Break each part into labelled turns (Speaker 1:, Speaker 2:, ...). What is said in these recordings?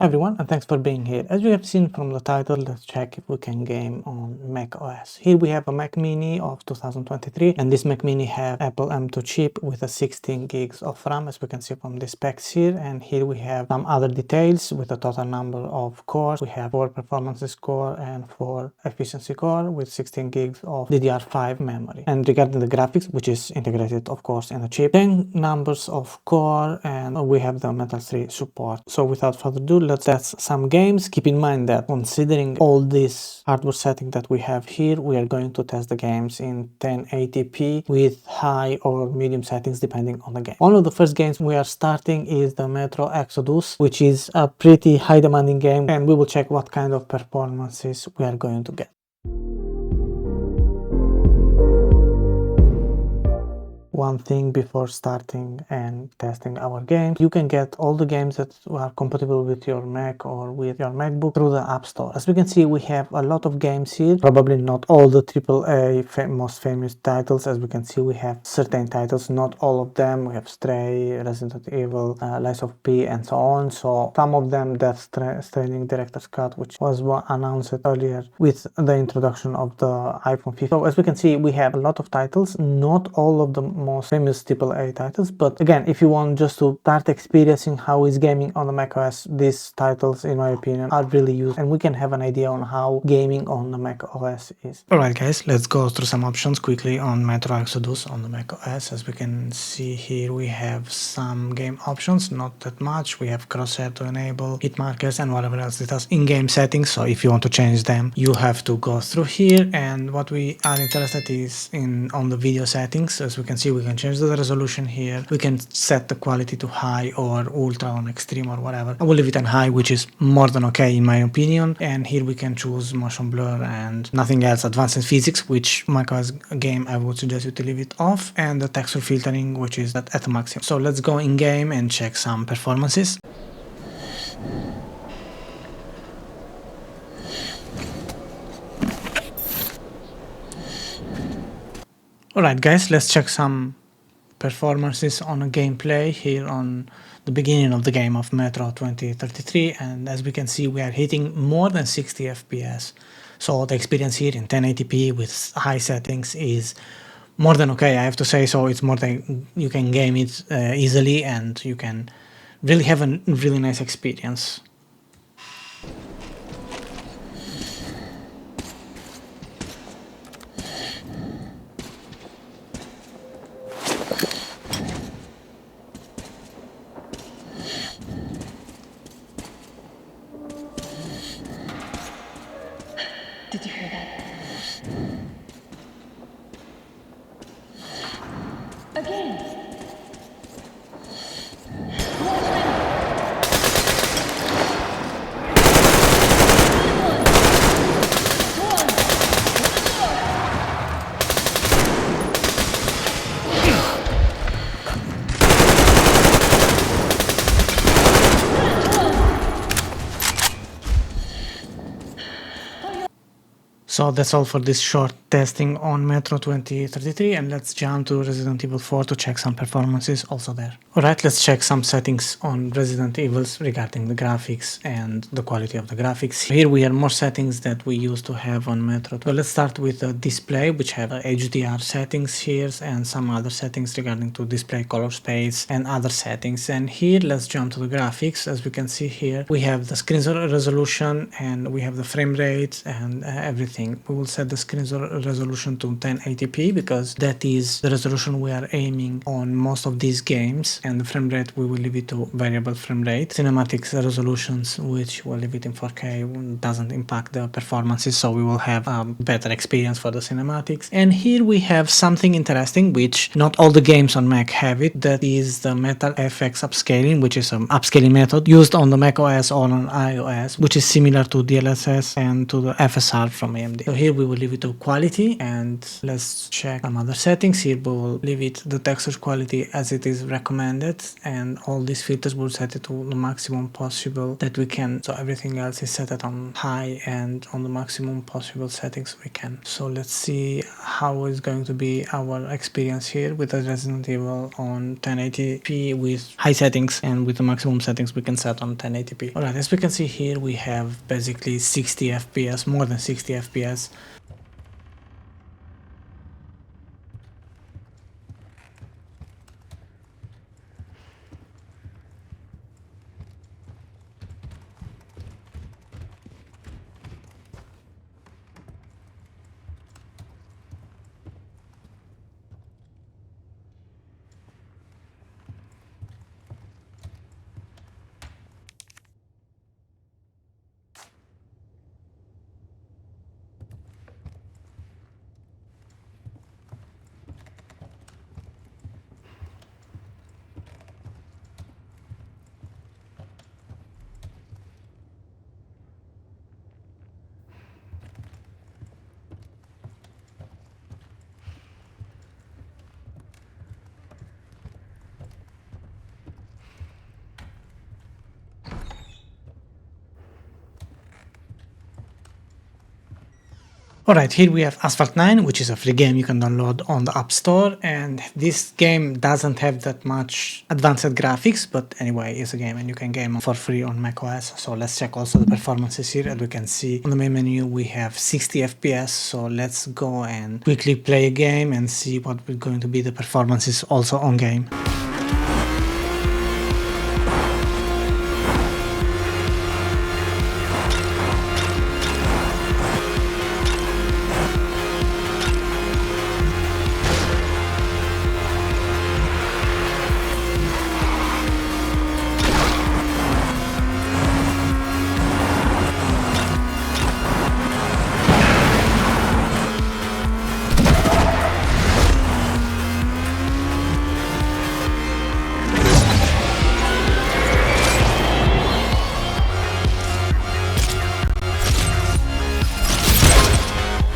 Speaker 1: Hi everyone, and thanks for being here. As you have seen from the title, let's check if we can game on Mac OS. Here we have a Mac Mini of 2023, and this Mac Mini have Apple M2 chip with a 16 gigs of RAM, as we can see from the specs here. And here we have some other details with a total number of cores. We have 4 performance core and 4 efficiency core with 16 gigs of DDR5 memory. And regarding the graphics, which is integrated of course in the chip, 10 numbers of core, and we have the Metal 3 support. So without further ado, let's test some games. Keep in mind that considering all this hardware setting that we have here, we are going to test the games in 1080p with high or medium settings depending on the game. One of the first games we are starting is the Metro Exodus, which is a pretty high demanding game, and we will check what kind of performances we are going to get. One thing before starting and testing our games, you can get all the games that are compatible with your Mac or with your MacBook through the App Store. As we can see, we have a lot of games here, probably not all the AAA most famous titles. As we can see, we have certain titles, not all of them. We have Stray, Resident Evil, Lies of P, and so on. So some of them, Death Stranding Director's Cut, which was announced earlier with the introduction of the iPhone 15. So as we can see, we have a lot of titles, not all of the most famous AAA titles, but again, if you want just to start experiencing how is gaming on the macOS, these titles in my opinion are really used, and we can have an idea on how gaming on the macOS is. Alright guys, let's go through some options quickly on Metro Exodus on the macOS. As we can see here, we have some game options, not that much. We have crosshair to enable, hit markers, and whatever else it has in-game settings. So if you want to change them, you have to go through here. And what we are interested is on the video settings. As we can see, we can change the resolution here. We can set the quality to high or ultra on extreme or whatever. I will leave it on high, which is more than okay in my opinion. And here we can choose motion blur and nothing else. Advanced physics, which macOS game I would suggest you to leave it off, and the texture filtering, which is at the maximum. So let's go in game and check some performances. Alright guys, let's check some performances on a gameplay here on the beginning of the game of Metro 2033, and as we can see, we are hitting more than 60 FPS. So the experience here in 1080p with high settings is more than okay, I have to say. So it's more than you can game it easily, and you can really have a really nice experience.
Speaker 2: Did you hear that? Again!
Speaker 1: So that's all for this short testing on Metro 2033, and let's jump to Resident Evil 4 to check some performances also there. Alright, let's check some settings on Resident Evils regarding the graphics and the quality of the graphics. Here we have more settings that we used to have on Metro. So let's start with the display, which have HDR settings here and some other settings regarding to display color space and other settings. And here let's jump to the graphics. As we can see here, we have the screen resolution and we have the frame rate and everything. We will set the screen resolution to 1080p because that is the resolution we are aiming on most of these games, and the frame rate we will leave it to variable frame rate. Cinematics resolutions, which we'll leave it in 4K, doesn't impact the performances, so we will have a better experience for the cinematics. And here we have something interesting which not all the games on Mac have it. That is the Metal FX upscaling, which is an upscaling method used on the macOS or on iOS, which is similar to DLSS and to the FSR from AMD. AMD. So here we will leave it to quality, and let's check some other settings. Here we will leave it the texture quality as it is recommended, and all these filters will set it to the maximum possible that we can. So everything else is set at on high and on the maximum possible settings we can. So let's see how is going to be our experience here with the Resident Evil on 1080p with high settings, and with the maximum settings we can set on 1080p. Alright, as we can see here, we have basically 60 FPS, more than 60 FPS. Alright, here we have Asphalt 9, which is a free game you can download on the App Store, and this game doesn't have that much advanced graphics, but anyway, it's a game and you can game for free on macOS. So let's check also the performances here. As we can see on the main menu we have 60 FPS, so let's go and quickly play a game and see what is going to be the performances also on game.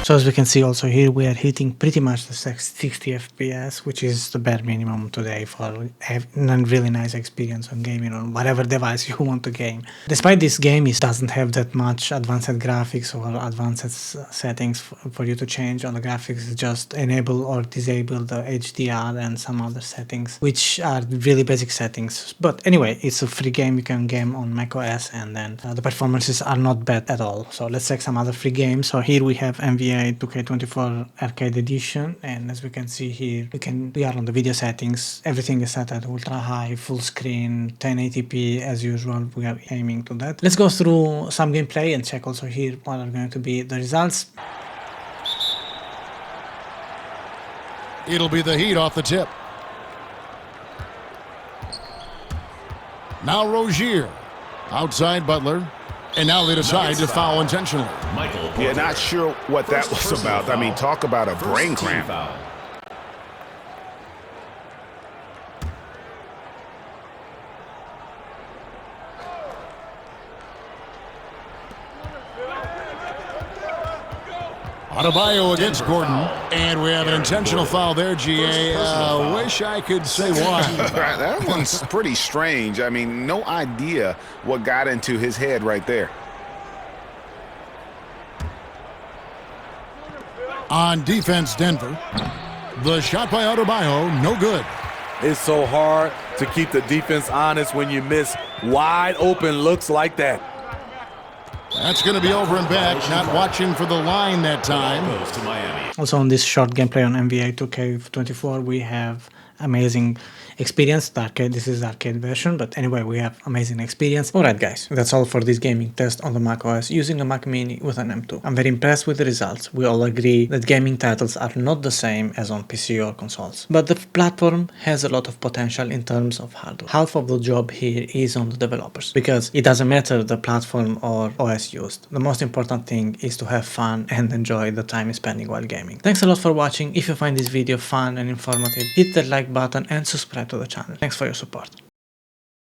Speaker 1: So as we can see also here, we are hitting pretty much the 60 FPS, which is the bare minimum today for a really nice experience on gaming on whatever device you want to game. Despite this game, it doesn't have that much advanced graphics or advanced settings for you to change on the graphics. Just enable or disable the HDR and some other settings, which are really basic settings. But anyway, it's a free game you can game on macOS, and then the performances are not bad at all. So let's check some other free games. So here we have NBA 2K24 Arcade Edition, and as we can see here, we are on the video settings. Everything is set at ultra high, full screen, 1080p as usual. We are aiming to that. Let's go through some gameplay and check also here what are going to be the results.
Speaker 3: It'll be the Heat off the tip. Now Rozier. Outside Butler. And now they decide to foul intentionally.
Speaker 4: Yeah, not sure what that was about. I mean, talk about a brain cramp.
Speaker 3: Adebayo against Gordon. And we have an intentional foul there, GA. Wish I could say why.
Speaker 4: That one's pretty strange. I mean, no idea what got into his head right there.
Speaker 3: On defense, Denver. The shot by Adebayo, no good.
Speaker 5: It's so hard to keep the defense honest when you miss wide open looks like that.
Speaker 3: That's going to be over and back. Not watching for the line that time.
Speaker 1: Also on this short gameplay on NBA 2K24, we have amazing experience. The arcade, this is the arcade version, but anyway, we have amazing experience. Alright guys, that's all for this gaming test on the macOS using a Mac Mini with an M2. I'm very impressed with the results. We all agree that gaming titles are not the same as on PC or consoles, but the platform has a lot of potential in terms of hardware. Half of the job here is on the developers, because it doesn't matter the platform or OS used. The most important thing is to have fun and enjoy the time spending while gaming. Thanks a lot for watching. If you find this video fun and informative, hit the like button and subscribe to the channel. Thanks for your support.